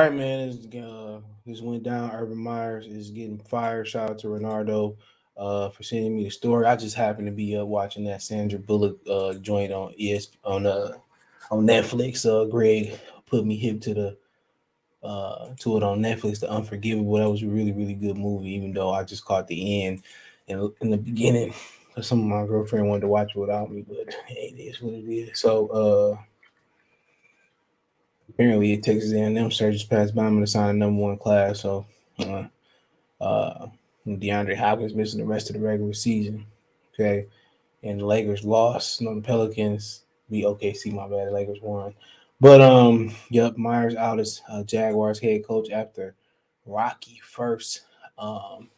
right, man. This went down. Urban Myers is getting fired. Shout out to Renardo for sending me the story. I just happened to be watching that Sandra Bullock joint on on Netflix. Greg put me hip to it on Netflix, The Unforgivable. That was a really good movie, even though I just caught the end and in the beginning. Some of my girlfriend wanted to watch it without me, but hey, it is what it is. Apparently, Texas A&M surges past Bama to sign a #1 class. Uh, uh, DeAndre Hopkins missing the rest of the regular season. Okay, and the Lakers lost. No, the Pelicans beat OKC. My bad, the Lakers won. But yep, Myers out as Jaguars head coach after rocky first um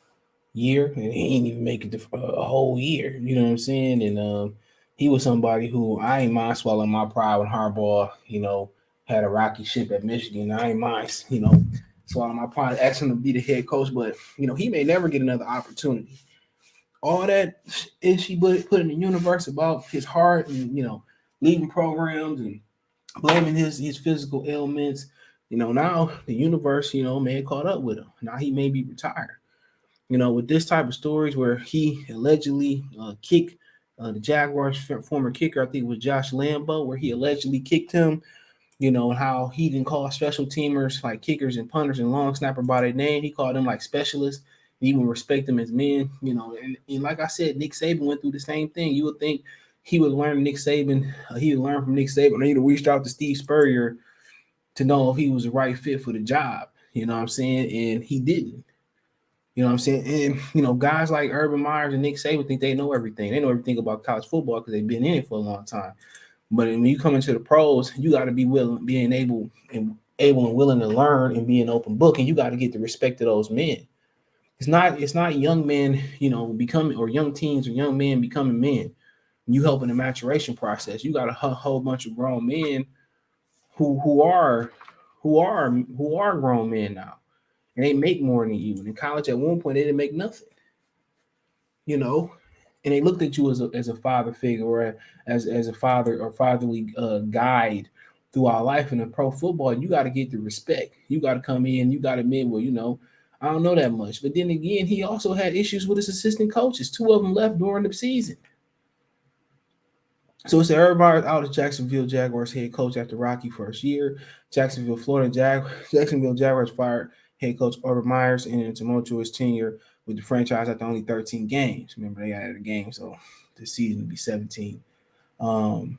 year, and he didn't even make it a whole year. You know what I'm saying? And he was somebody who I ain't mind swallowing my pride when Harbaugh, had a rocky ship at Michigan. I ain't mind, swallowing my pride, asking him to be the head coach, but he may never get another opportunity. All that is she put in the universe about his heart and leaving programs and blaming his physical ailments. Now the universe, may have caught up with him. Now he may be retired. With this type of stories where he allegedly kicked the Jaguars' former kicker, I think it was Josh Lambo, where he allegedly kicked him. How he didn't call special teamers like kickers and punters and long snapper by their name. He called them like specialists. He even respect them as men. And like I said, Nick Saban went through the same thing. You would think he would learn Nick Saban. He would learn from Nick Saban. He'd reached out to Steve Spurrier to know if he was the right fit for the job. You know what I'm saying? And he didn't. You know what I'm saying? And, guys like Urban Myers and Nick Saban think they know everything. They know everything about college football because they've been in it for a long time. But when you come into the pros, you got to be willing, being able and willing to learn and be an open book. And you got to get the respect of those men. It's not young men, becoming, or young teens or young men becoming men. You helping the maturation process. You got a whole bunch of grown men who are grown men now. And they make more than you. And in college, at one point, they didn't make nothing, you know. And they looked at you as a father figure or as a father or fatherly guide throughout life. In a pro football, you got to get the respect. You got to come in. You got to admit, well, I don't know that much. But then again, he also had issues with his assistant coaches. Two of them left during the season. So it's everybody out as Jacksonville Jaguars head coach after rocky first year. Jacksonville Jaguars fired head coach Urban Myers in a tumultuous tenure with the franchise after only 13 games. Remember, they added a game, so the season would be 17. Um,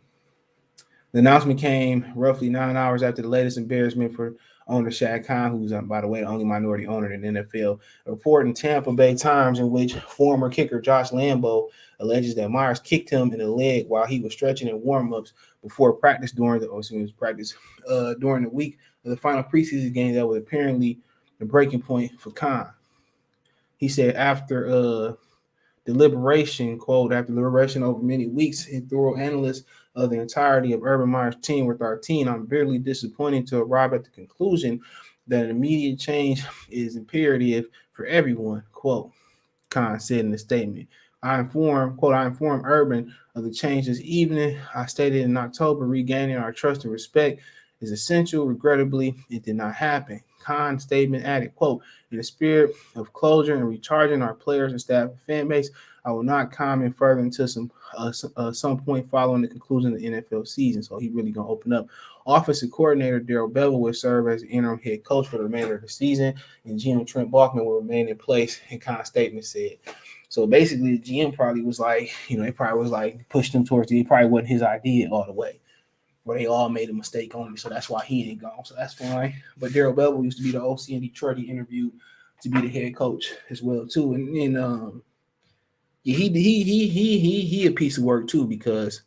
the announcement came roughly 9 hours after the latest embarrassment for owner Shad Khan, who's, by the way, the only minority owner in the NFL, a report in Tampa Bay Times in which former kicker Josh Lambo alleges that Myers kicked him in the leg while he was stretching in warm-ups before practice during the week of the final preseason game that was apparently the breaking point for Khan. He said after after deliberation over many weeks and thorough analysis of the entirety of Urban Meyer's team with our team, I'm bitterly disappointed to arrive at the conclusion that an immediate change is imperative for everyone, quote, Khan said in the statement. I informed Urban of the change this evening. I stated in October, regaining our trust and respect is essential. Regrettably, it did not happen. Khan's statement added, quote, in the spirit of closure and recharging our players and staff and fan base, I will not comment further until some point following the conclusion of the NFL season. So he really gonna open up. Offensive coordinator Darrell Bevel will serve as the interim head coach for the remainder of the season, and GM Trent Bachman will remain in place. And Khan's statement said. So basically, the GM probably was like, it probably was like pushed him towards it probably wasn't his idea all the way, where they all made a mistake on him. So that's why he ain't gone. So that's fine. But Darrell Bevel used to be the OC in Detroit. He interviewed to be the head coach as well too. And he a piece of work too, because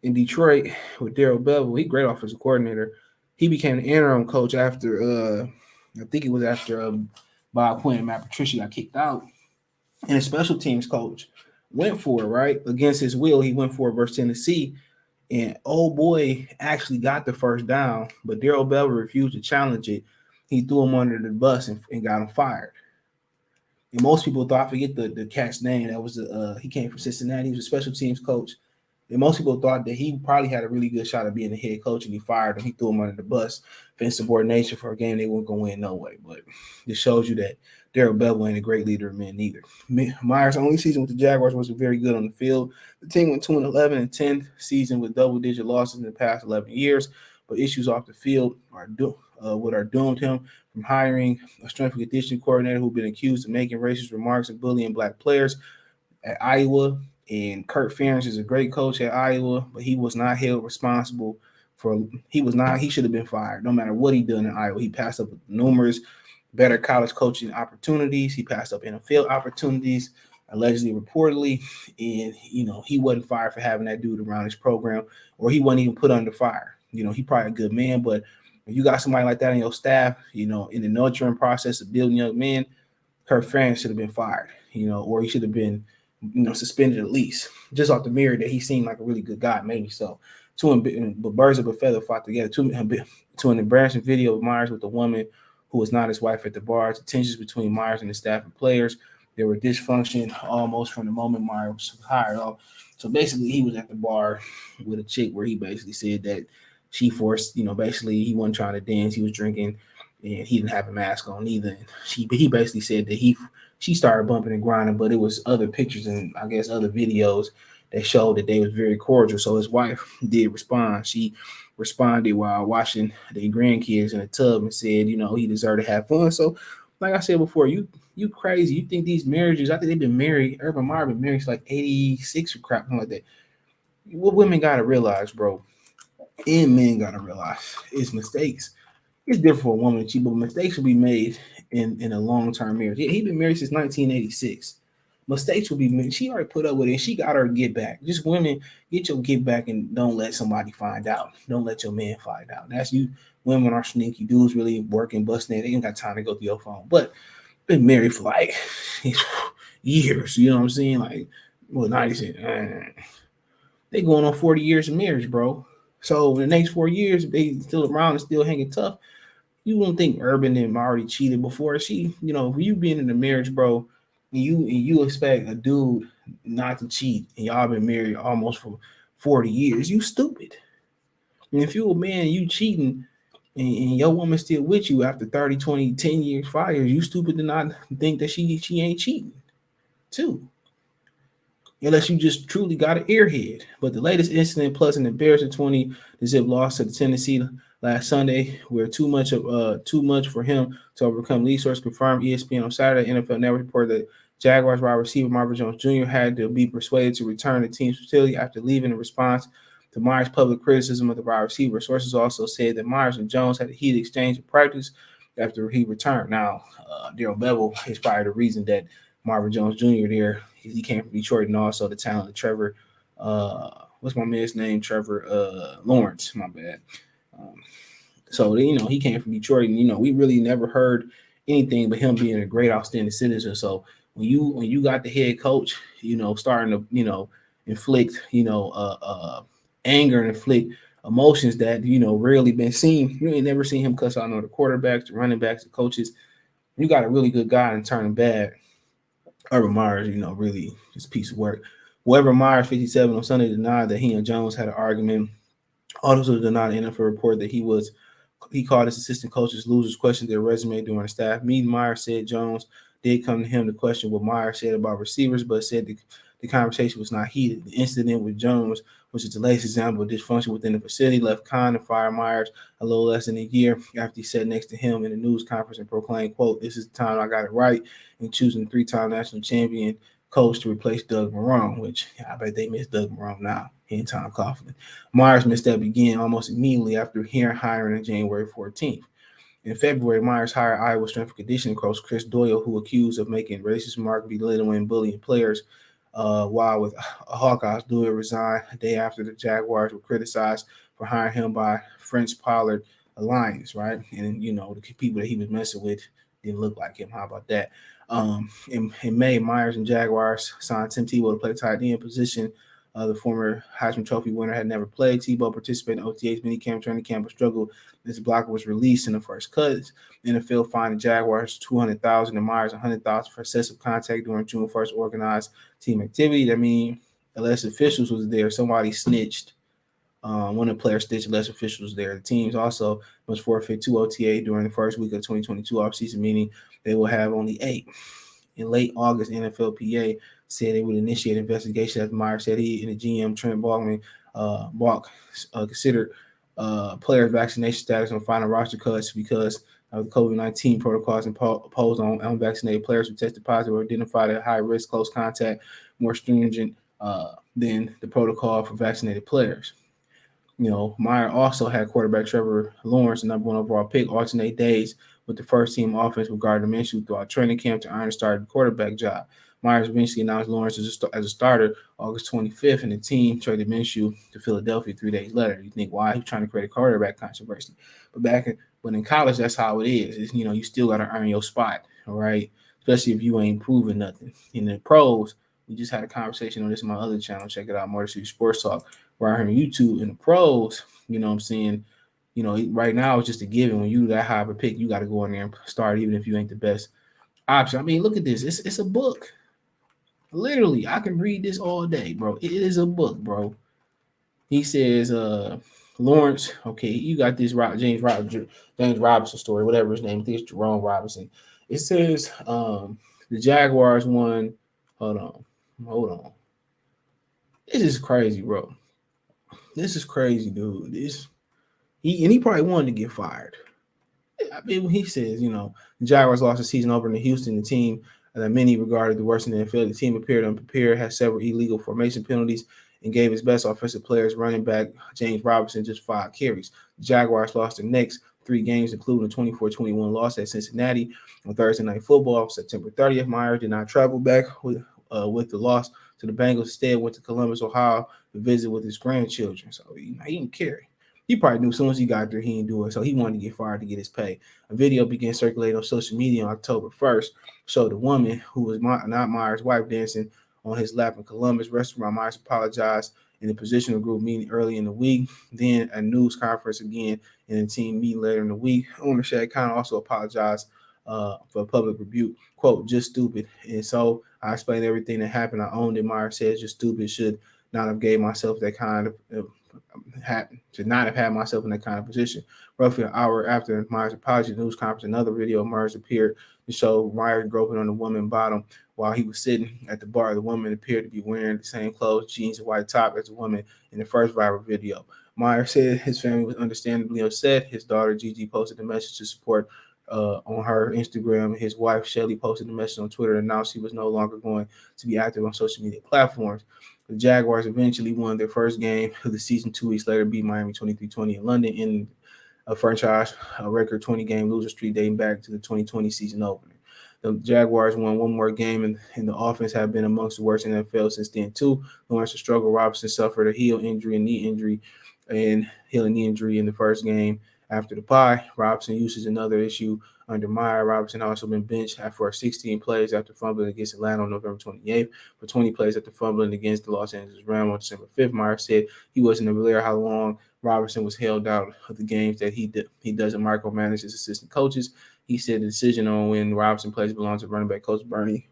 in Detroit with Darrell Bevel, he great offensive coordinator. He became the interim coach after I think it was after Bob Quinn and Matt Patricia got kicked out. And a special teams coach went for it, right? Against his will, he went for it versus Tennessee. And old boy actually got the first down, but Darrell Bevel refused to challenge it. He threw him under the bus and got him fired. And most people thought, I forget the cat's name. That was he came from Cincinnati. He was a special teams coach. And most people thought that he probably had a really good shot at being the head coach, and he fired him. He threw him under the bus for insubordination for a game they weren't going to win no way. But this shows you that Darrell Bevel ain't a great leader of men either. Meyer's only season with the Jaguars was very good on the field. The team went 2-11 and 10 season with double-digit losses in the past 11 years, but issues off the field what are doomed him from hiring a strength and conditioning coordinator who's been accused of making racist remarks and bullying black players at Iowa. And Kirk Ferentz is a great coach at Iowa, but he was not held responsible for. He should have been fired. No matter what he done in Iowa, he passed up numerous better college coaching opportunities. He passed up NFL opportunities, allegedly, reportedly, and he wasn't fired for having that dude around his program, or he wasn't even put under fire. He probably a good man, but if you got somebody like that on your staff, in the nurturing process of building young men, Kirk Ferentz should have been fired, or he should have been, suspended at least, just off the mirror that he seemed like a really good guy, maybe so. But birds of a feather fought together. To an embarrassing video of Myers with a woman who was not his wife at the bar, to tensions between Myers and the staff and players. There were dysfunction almost from the moment Myers was hired off. So basically, he was at the bar with a chick where he basically said that she forced, basically he wasn't trying to dance, he was drinking, and he didn't have a mask on either. He basically said that she started bumping and grinding, but it was other pictures and I guess other videos that showed that they was very cordial. So his wife did respond. She responded while watching the grandkids in the tub and said, he deserved to have fun. So, like I said before, you crazy. You think these marriages? I think they've been married. Urban Meyer been married like 86 or crap, something like that. What women gotta realize, bro, and men gotta realize is mistakes. It's different for a woman to cheat, but mistakes will be made in a long term marriage. Yeah, he been married since 1986. Mistakes will be made. She already put up with it. She got her get back. Just women, get your get back and don't let somebody find out. Don't let your man find out. That's you. Women are sneaky. Dudes really working, busting it. They ain't got time to go through your phone. But been married for like years. You know what I'm saying? Like, well, 96. They going on 40 years of marriage, bro. So in the next 4 years, if they still around and still hanging tough, you wouldn't think Urban and already cheated before. If you being in a marriage, bro, and you expect a dude not to cheat, and y'all been married almost for 40 years, you stupid. And if you a man, you cheating, and your woman still with you after 30, 20, 10 years, 5 years, you stupid to not think that she ain't cheating too. Unless you just truly got an earhead. But the latest incident plus an embarrassing 20 the Zip loss to the Tennessee last Sunday, where too much for him to overcome. Lead source confirmed ESPN on Saturday. NFL Network reported that Jaguars wide receiver Marvin Jones Jr. had to be persuaded to return to the team's facility after leaving in response to Myers' public criticism of the wide receiver. Sources also said that Myers and Jones had a heated exchange in practice after he returned. Now, Darrell Bevel is probably the reason that Marvin Jones Jr. there. He came from Detroit, and also the talented Trevor. What's my man's name? Trevor Lawrence. My bad. So he came from Detroit, and we really never heard anything but him being a great, outstanding citizen. So when you got the head coach, starting to inflict anger and inflict emotions that rarely been seen. You ain't never seen him cuss out the quarterbacks, the running backs, the coaches. You got a really good guy and turning bad. Urban Myers, really just a piece of work. Whoever Myers 57 on Sunday denied that he and Jones had an argument. Also denied the NFL report that he called his assistant coaches losers, questioned their resume during the staff meeting. Myers said Jones did come to him to question what Myers said about receivers, but said the conversation was not heated. The incident with Jones, which is the latest example of dysfunction within the facility, left Khan and fired Myers a little less than a year after he sat next to him in a news conference and proclaimed, quote, "This is the time I got it right," in choosing the three-time national champion coach to replace Doug Marrone, which I bet they miss Doug Marrone now in Tom Coughlin. Myers' misstep began almost immediately after hiring on January 14th. In February, Myers hired Iowa strength and conditioning coach Chris Doyle, who accused of making racist remarks, belittling and bullying players. While with Hawkeyes, Doyle resigned a day after the Jaguars were criticized for hiring him by French Pollard Alliance, right? And the people that he was messing with didn't look like him. How about that? In May, Myers and Jaguars signed Tim Tebow to play tight end position. The former Heisman Trophy winner had never played. Tebow participated in OTA's minicamp, training camp, but struggled. This blocker was released in the first cuts. The NFL fined the Jaguars $200,000 and Myers $100,000 for excessive contact during June 1st organized team activity. That means unless officials was there. Somebody snitched. One of the players snitched, unless officials there. The teams also must forfeit 2 OTA during the first week of 2022 offseason, meaning they will have only 8. In late August, NFLPA said they would initiate an investigation after Meyer said he and the GM Trent Balk considered player vaccination status on final roster cuts because of the COVID-19 protocols imposed on unvaccinated players who tested positive or identified at high risk close contact, more stringent than the protocol for vaccinated players. Meyer also had quarterback Trevor Lawrence, the number 1 overall pick, alternate days with the first team offense with Gardner Minshew throughout training camp to earn a starting quarterback job. Myers eventually announced Lawrence as a starter August 25th, and the team traded Minshew to Philadelphia 3 days later. You think, why? He's trying to create a quarterback controversy. But in college, that's how it is. You still got to earn your spot, all right? Especially if you ain't proving nothing. In the pros, we just had a conversation on this on my other channel. Check it out, Motor City Sports Talk, right here on YouTube. In the pros, you know what I'm saying? Right now it's just a given. When you that high of a pick, you got to go in there and start, even if you ain't the best option. I mean, look at this. It's a book. Literally, I can read this all day, bro. It is a book, bro. He says, Lawrence, okay, you got this James Robinson story, whatever his name is, Jerome Robinson. It says the Jaguars won. Hold on. This is crazy, bro. This is crazy, dude. He probably wanted to get fired. I mean, he says, the Jaguars lost the season opener to Houston, the team that many regarded the worst in the NFL. The team appeared unprepared, had several illegal formation penalties, and gave its best offensive players, running back James Robinson, just 5 carries. The Jaguars lost their next 3 games, including a 24-21 loss at Cincinnati on Thursday Night Football on September 30th. Meyer did not travel back with the loss to the Bengals. Instead, went to Columbus, Ohio, to visit with his grandchildren. So he didn't care. He probably knew as soon as he got there, he didn't do it. So he wanted to get fired to get his pay. A video began circulating on social media on October 1st, showed a woman who was not Meyer's wife dancing on his lap in Columbus restaurant. Myers apologized in the positional group meeting early in the week, then a news conference again in a team meeting later in the week. Owner Shad Khan also apologized for a public rebuke, quote, just stupid. And so I explained everything that happened. I owned it. Meyer says, just stupid, should not have gave myself that kind of should not have had myself in that kind of position. Roughly an hour after Meyer's apology, the news conference, another video of Myers appeared to show Meyer groping on the woman's bottom while he was sitting at the bar. The woman appeared to be wearing the same clothes, jeans, and white top as the woman in the first viral video. Meyer said his family was understandably upset. His daughter, Gigi, posted a message to support on her Instagram. His wife, Shelly, posted a message on Twitter and announced she was no longer going to be active on social media platforms. The Jaguars eventually won their first game of the season 2 weeks later, beat Miami 23-20 in London in a franchise record 20-game loser streak dating back to the 2020 season opener. The Jaguars won one more game, and the offense have been amongst the worst in the NFL since then, too. Lawrence struggled. Robinson suffered a heel injury and knee injury in the first game. After the bye, Robinson uses another issue under Meyer. Robinson also been benched for 16 plays after fumbling against Atlanta on November 28th, for 20 plays after fumbling against the Los Angeles Rams on December 5th. Meyer said he wasn't aware how long Robinson was held out of the games that he doesn't micromanage his assistant coaches. He said the decision on when Robinson plays belongs to running back coach Bernie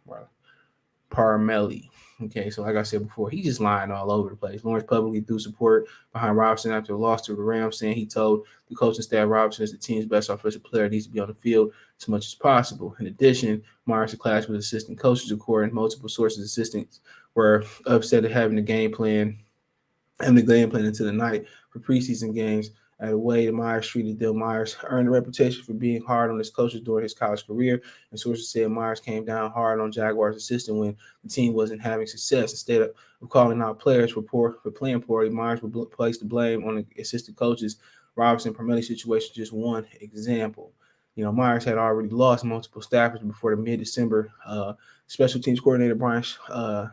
Parmelli. Okay, so like I said before, he's just lying all over the place. Lawrence publicly threw support behind Robinson after the loss to the Rams, saying he told the coaching staff Robinson is the team's best offensive player, needs to be on the field as much as possible. In addition, Myers clashed with assistant coaches, according to multiple sources. Assistants were upset at having the game plan into the night for preseason games. At a way, Myers treated them. Myers earned a reputation for being hard on his coaches during his college career, and sources said Myers came down hard on Jaguars' assistant when the team wasn't having success. Instead of calling out players for playing poorly, Myers would place the blame on the assistant coaches. Robinson Parmelli situation just one example. Myers had already lost multiple staffers before the mid-December. Special teams coordinator Brian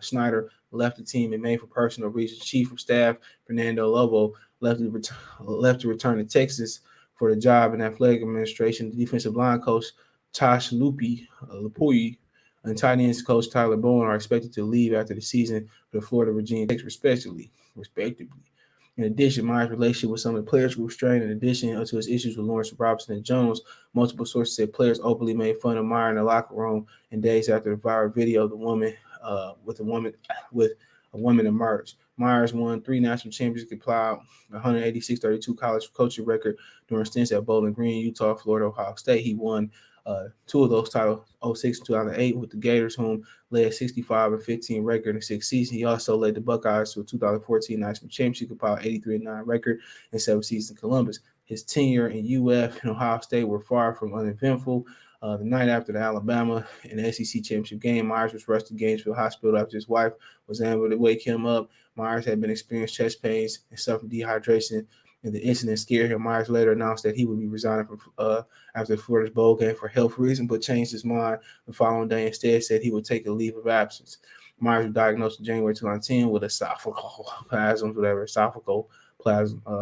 Schneider left the team in May for personal reasons. Chief of Staff Fernando Lobo left to return to Texas for the job in athletic administration. The defensive line coach Tosh Lupuy and tight ends coach Tyler Bowen are expected to leave after the season for the Florida Virginia Tech, respectively. In addition, Myers' relationship with some of the players grew strained. In addition to his issues with Lawrence Robinson and Jones, multiple sources said players openly made fun of Meyer in the locker room. And days after the viral video, the woman with a woman emerged. Myers won 3 national championships, compiled 186-32 college coaching record during stints at Bowling Green, Utah, Florida, Ohio State. He won 2 of those titles, 06 and 2008, with the Gators, whom led 65-15 record in 6 seasons. He also led the Buckeyes to a 2014 national championship, compiled 83-9 record in 7 seasons in Columbus. His tenure in UF and Ohio State were far from uneventful. The night after the Alabama and the SEC championship game, Myers was rushed to Gainesville Hospital after his wife was unable to wake him up. Myers had been experiencing chest pains and suffered dehydration, and the incident scared him. Myers later announced that he would be resigning from after the Florida's bowl game for health reasons, but changed his mind the following day. Instead, said he would take a leave of absence. Myers was diagnosed in January 2010 with esophageal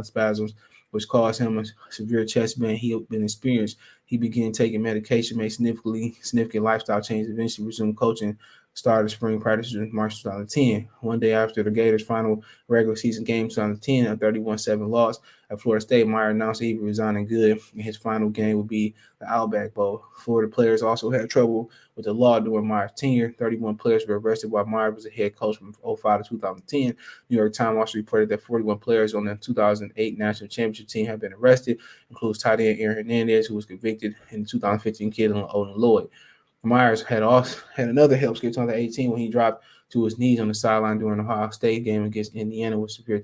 spasms, which caused him a severe chest pain he had been experienced. He began taking medication, made significant lifestyle changes, eventually resumed coaching, started spring practice in March 2010. One day after the Gators' final regular season game 2010, a 31-7 loss at Florida State, Meyer announced that he would resign in good, and his final game would be the Outback Bowl. Florida players also had trouble with the law during Meyer's tenure. 31 players were arrested while Meyer was a head coach from 2005 to 2010. New York Times also reported that 41 players on the 2008 national championship team have been arrested, includes tight end Aaron Hernandez, who was convicted in the 2015 killing of Odin Lloyd. Myers had another help skip 2018 when he dropped to his knees on the sideline during the Ohio State game against Indiana with severe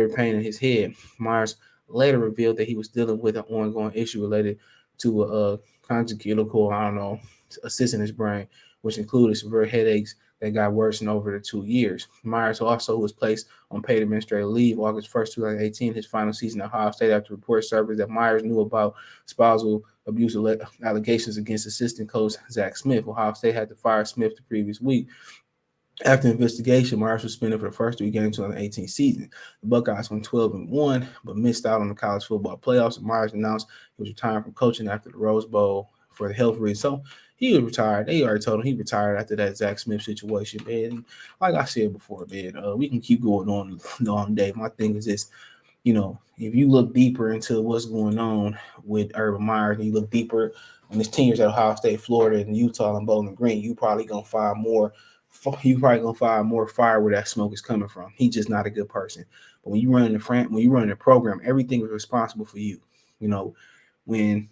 pain in his head. Myers later revealed that he was dealing with an ongoing issue related to a conjugal, a cyst in his brain, which included severe headaches that got worse over the 2 years. Myers also was placed on paid administrative leave August 1st, 2018, his final season at Ohio State, after reports surfaced that Myers knew about spousal abuse allegations against assistant coach Zach Smith. Ohio State had to fire Smith the previous week. After investigation, Myers was suspended for the first 3 games of the 2018 season. The Buckeyes went 12-1, but missed out on the college football playoffs. And Myers announced he was retiring from coaching after the Rose Bowl for the health reasons. So he was retired. They already told him he retired after that Zach Smith situation, man. And like I said before, man, we can keep going on day. My thing is this. If you look deeper into what's going on with Urban Meyer, and you look deeper on his tenures at Ohio State, Florida, and Utah, and Bowling Green, you probably gonna find more. Fire where that smoke is coming from. He's just not a good person. But when you run the program, everything is responsible for you. When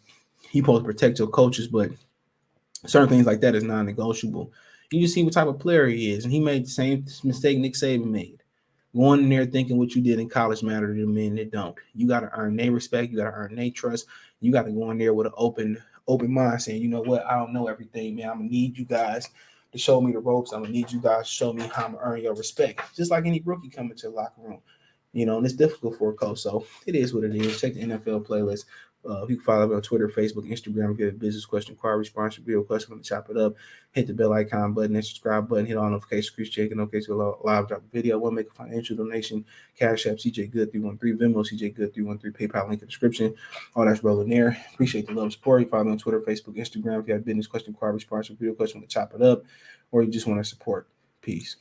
you supposed to protect your coaches, but certain things like that is non-negotiable. You just see what type of player he is, and he made the same mistake Nick Saban made. Going in there thinking what you did in college mattered to them, and it don't. You got to earn their respect. You got to earn their trust. You got to go in there with an open mind, saying, you know what, I don't know everything, man. I'm gonna need you guys to show me the ropes. I'm gonna need you guys to show me how I'm gonna earn your respect. Just like any rookie coming to the locker room, and it's difficult for a coach. So it is what it is. Check the NFL playlist. You can follow me on Twitter, Facebook, Instagram. If you have a business question, card response, video question, want to chop it up, hit the bell icon button and subscribe button, hit all notifications, increase checking, okay, to live drop a video. Want to make a financial donation, Cash App, CJ Good 313, Venmo, CJ Good 313, PayPal link in the description. All that's rolling there. Appreciate the love and support. You follow me on Twitter, Facebook, Instagram. If you have a business question, card response, video question, want to chop it up, or you just want to support. Peace.